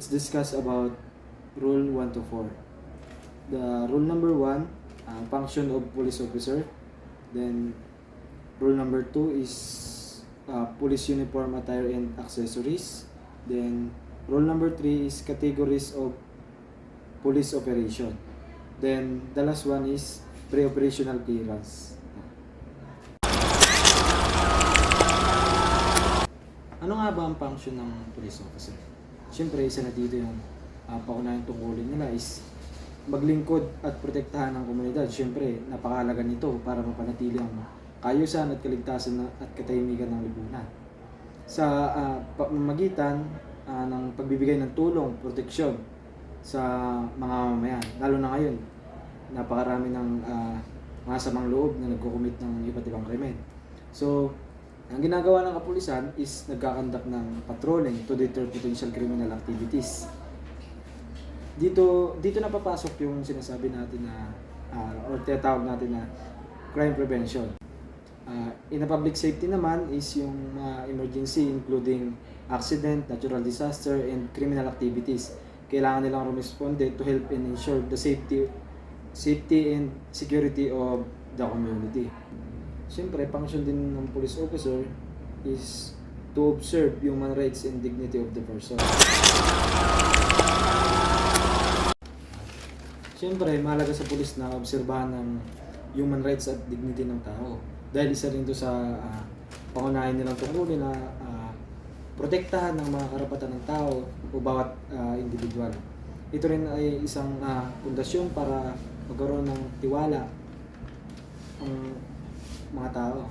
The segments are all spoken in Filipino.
let's discuss about Rule 1 to 4. The rule number 1, function of police officer. Then rule number 2 is police uniform attire and accessories. Then rule number 3 is categories of police operation. Then the last one is pre-operational clearance. Ano nga ba ang function ng police officer? Siyempre, isa na dito yung paunahing tungkulin nila is maglingkod at protektahan ng komunidad. Siyempre, napakahalaga nito para mapanatili ang kaayusan at kaligtasan at katahimikan ng lipunan. Sa pamamagitan ng pagbibigay ng tulong, proteksyon sa mga mamamayan, lalo na ngayon, napakarami ng mga samang loob na nagkukumit ng iba't ibang krimen. So, ang ginagawa ng kapulisan is nagkakandak ng patrolling to deter potential criminal activities. Dito napapasok yung sinasabi natin na or tinatawag natin na crime prevention. In a public safety naman is yung emergency including accident, natural disaster, and criminal activities. Kailangan nilang rumisponde to help and ensure the safety and security of the community. Siyempre, function din ng police officer is to observe human rights and dignity of the person. Siyempre, mahalaga sa pulis na obserbahan ng human rights at dignity ng tao. Dahil isa rin ito sa pangunahin nilang tungkulin na protektahan ng mga karapatan ng tao o bawat individual. Ito rin ay isang pundasyon para magkaroon ng tiwala ang mga tao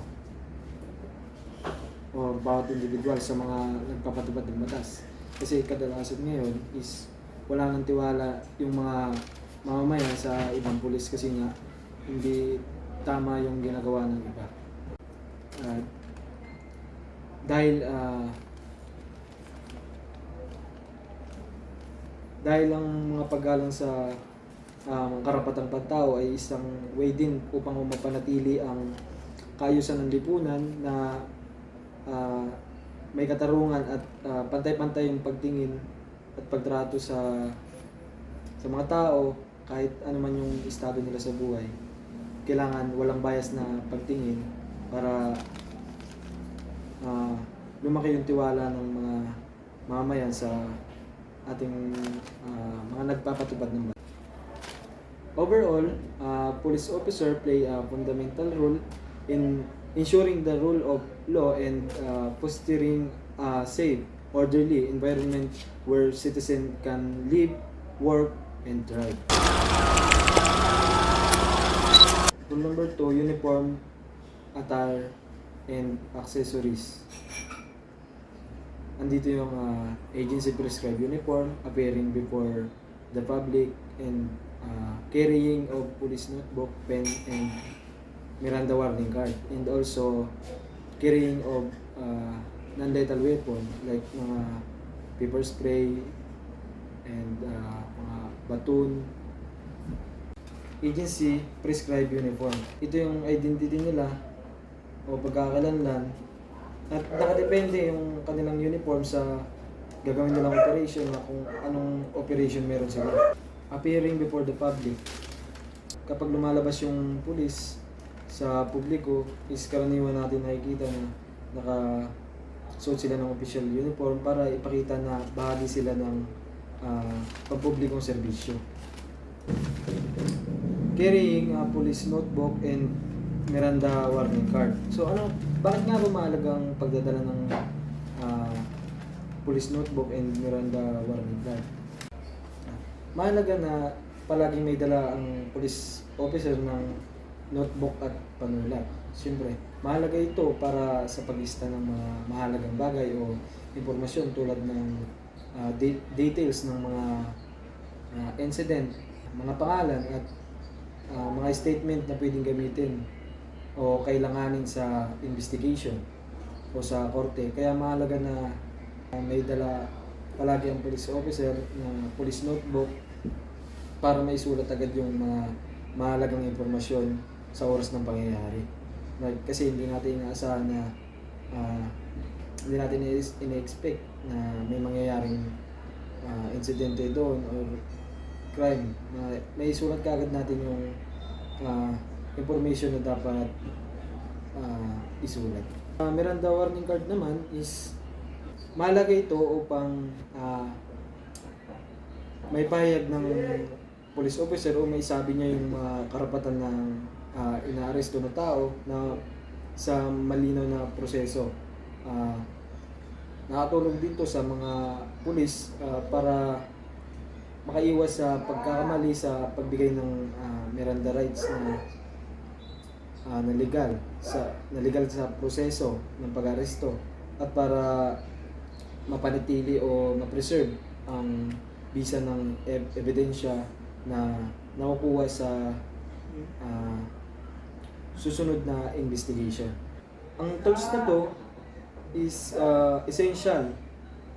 o bawat individual sa mga nagpapatupad ng batas. Kasi kadalasan ngayon is wala nang tiwala yung mga mamamayan sa ibang pulis kasi nga hindi tama yung ginagawa ng iba. Dahil ang mga paggalang sa karapatang pantao ay isang way din upang mapanatili ang kaayusan ng lipunan na may katarungan at pantay-pantay yung pagtingin at pagtrato sa mga tao kahit ano man yung estado nila sa buhay. Kailangan walang bias na pagtingin para lumaki yung tiwala ng mga mamamayan sa ating mga nagpapatupad ng batas. Overall, police officer play a fundamental role in ensuring the rule of law and fostering a safe, orderly environment where citizens can live, work, and thrive. Rule number 2, uniform, attire, and accessories. Andito yung agency prescribed uniform, appearing before the public, and carrying of police notebook, pen, and Miranda warning card, and also carrying of non-lethal weapon like mga pepper spray and mga baton. Agency prescribed uniform. Ito yung identity nila o pagkakalanlan at nakadepende yung kanilang uniform sa gagawin nilang operation na kung anong operation meron sila. Appearing before the public. Kapag lumalabas yung pulis sa publiko is karaniwan natin nakikita na nakasuot sila ng official uniform para ipakita na bahagi sila ng pampublikong serbisyo. Carrying a police notebook and Miranda warning card. So bakit nga ba mahalagang pagdadala ng police notebook and Miranda warning card? Mahalaga na palaging may dala ang police officer ng notebook at panulat. Siyempre, mahalaga ito para sa paglista ng mga mahalagang bagay o impormasyon tulad ng details ng mga incident, mga pangalan at mga statement na pwedeng gamitin o kailanganin sa investigation o sa korte. Kaya mahalaga na may dala palagi ang police officer na police notebook para maisulat agad yung mga mahalagang impormasyon sa oras ng pangyayari. Kasi hindi natin inaasahan na hindi natin ina-expect na may mangyayaring insidente doon or crime, may sulat kaagad natin yung information na dapat isulat. Miranda warning card naman is mahalaga ito upang may pahayag ng police officer o may sabi niya yung mga karapatan ng inaaresto na tao na sa malinaw na proseso. Nakatulong dito sa mga pulis para makaiwas sa pagkakamali sa pagbigay ng Miranda rights na legal sa proseso ng pag-aresto at para mapanatili o ma-preserve ang bisa ng ebidensya na nakukuha sa susunod na investigation. Ang tools na to is essential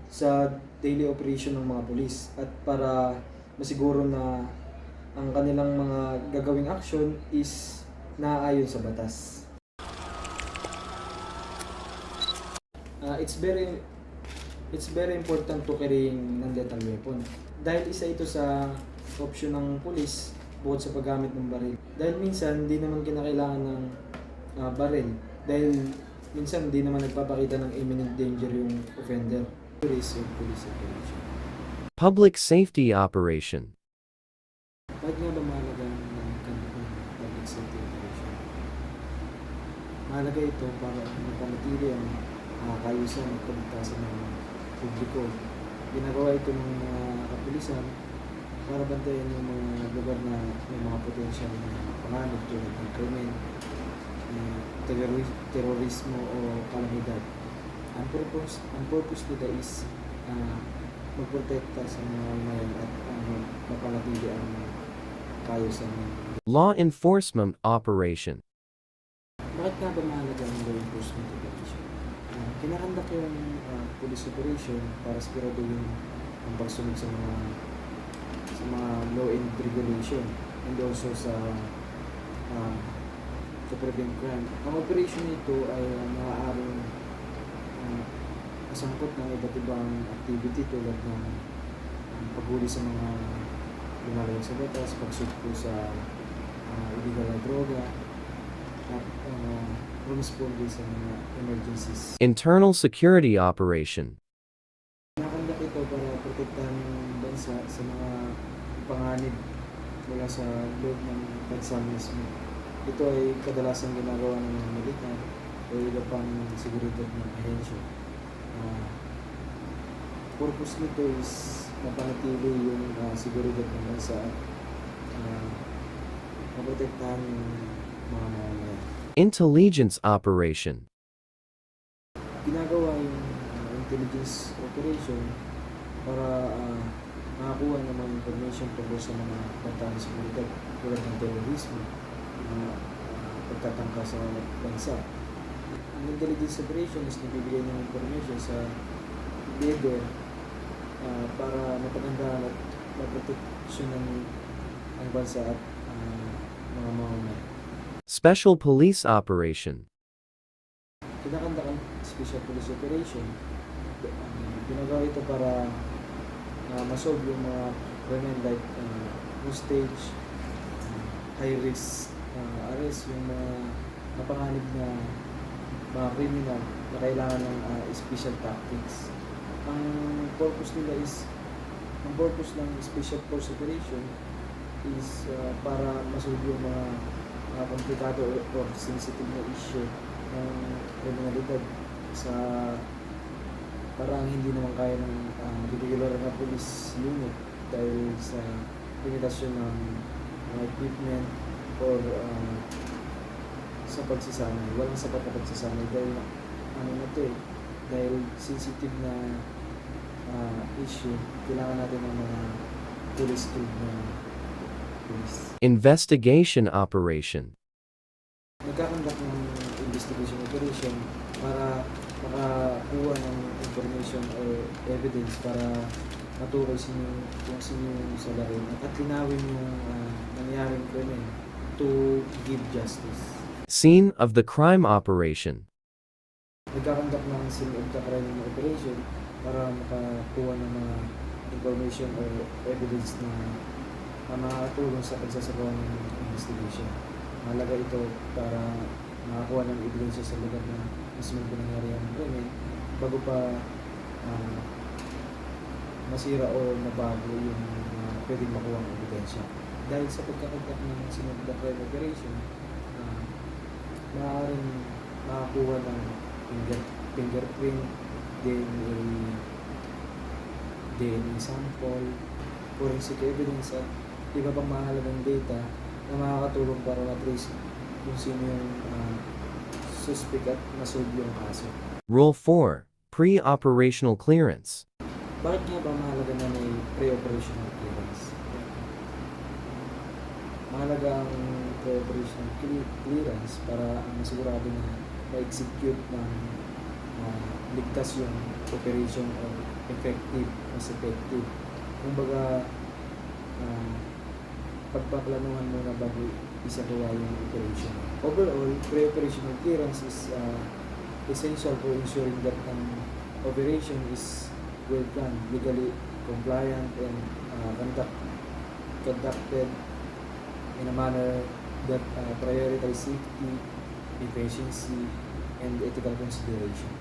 sa daily operation ng mga pulis at para masiguro na ang kanilang mga gagawing action is naaayon sa batas. It's very important to carrying non-lethal weapon. Dahil isa ito sa option ng pulis bukod sa paggamit ng baril. Dahil minsan hindi naman kinakailangan ng baril. Dahil minsan hindi naman nagpapakita ng imminent danger yung offender. Police operation. Public safety operation. Bakit nga ba mahalaga ng public safety operation? Mahalaga ito para mapanatili ang kaayusan at kaligtasan ng publiko. Ginagawa ito ng mga kapulisan para bantayan yung mga lugar na may mga potensyal na panganib tulad ng krimen, terorismo o kalamidad. Ang purpose nila is magprotekta sa mga mayan at mapanatili ang kaayusan. Law enforcement operation. Bakit nga ba mahalaga ang law enforcement operation? Kinakandak yung police operation para siguraduhin ang pagsunod sa mga law and regulation and also sa to prevent crime. Ang operation nito ay maaaring kasangkot ng iba't ibang activity tulad ng paghuli sa mga lumalabag sa batas, pagsugpo sa illegal na droga, at responde sa mga emergencies. Internal security operation. Nakandak ito para protektahan ng bansa sa mga panganib mula sa loob ng bansa mismo. Ito ay kadalasang ginagawa ng mga militar o iba pang seguridad ng ahensya. Purpose nito is mapanatili yung seguridad ng bansa at maprotektahan yung mga mamamayan. Intelligence operation. Ginagawa yung intelligence operation para makakuha ng mga information tungkol sa mga pagtangis sa komunidad tulad ng terorismo, pagtatangka sa bansa. Ang intelligence operation is nagbibigay ng information sa leader para mapagandaan at maproteksyonan ang bansa at mga mamamayan. Special police operation. Kinakandak ang special police operation. Ginagawa ito para masolve yung mga krimen like hostage, high risk arrest, yung mga napanganib na mga criminal na kailangan ng special tactics. Ang purpose ng special force operation is para masolve yung mga komplikado or sensitive na issue ng kriminalidad sa parang hindi naman kaya ng regular na police unit dahil sa limitasyon ng equipment or sa pagsasanay. Walang sapat na pagsasanay dahil dahil sensitive na issue, kailangan natin ng mga police skilled na police. Investigation operation. Nagkakandak ng investigation operation para makakuha ng information or evidence para matukoy kung sino yung salarin at linawin yung nangyaring krimen to give justice. Scene of the crime operation. Nagkakandak ng scene of the crime operation para makakuha ng mga information or evidence na makakatulong sa pagsasagawa ng investigation. Mahalaga ito para makakuha ng ebidensya sa lugar na mismo pinangyari ang krimen bago pa masira o mabago yung pwedeng makuha ng ebidensya. Dahil sa pagkakagat ng sinunod na crime operation, maaaring makakuha ng fingerprint, DNA sample, forensic evidence at iba pang mahalagang data na makakatulong para ma-trace kung sino yung suspect at masolve yung kaso. Rule 4. Pre-operational clearance. Bakit nga ba mahalaga na may pre-operational clearance? Mahalaga ang pre-operational clearance para masigurado na ma-execute ng ligtas yung operation o effective, mas effective. Kumbaga, pagpaplanuhan muna bago isagawa yung operation. Overall, pre-operational clearance is essential for ensuring that an operation is well planned, legally compliant, and conducted in a manner that prioritize safety, efficiency, and ethical consideration.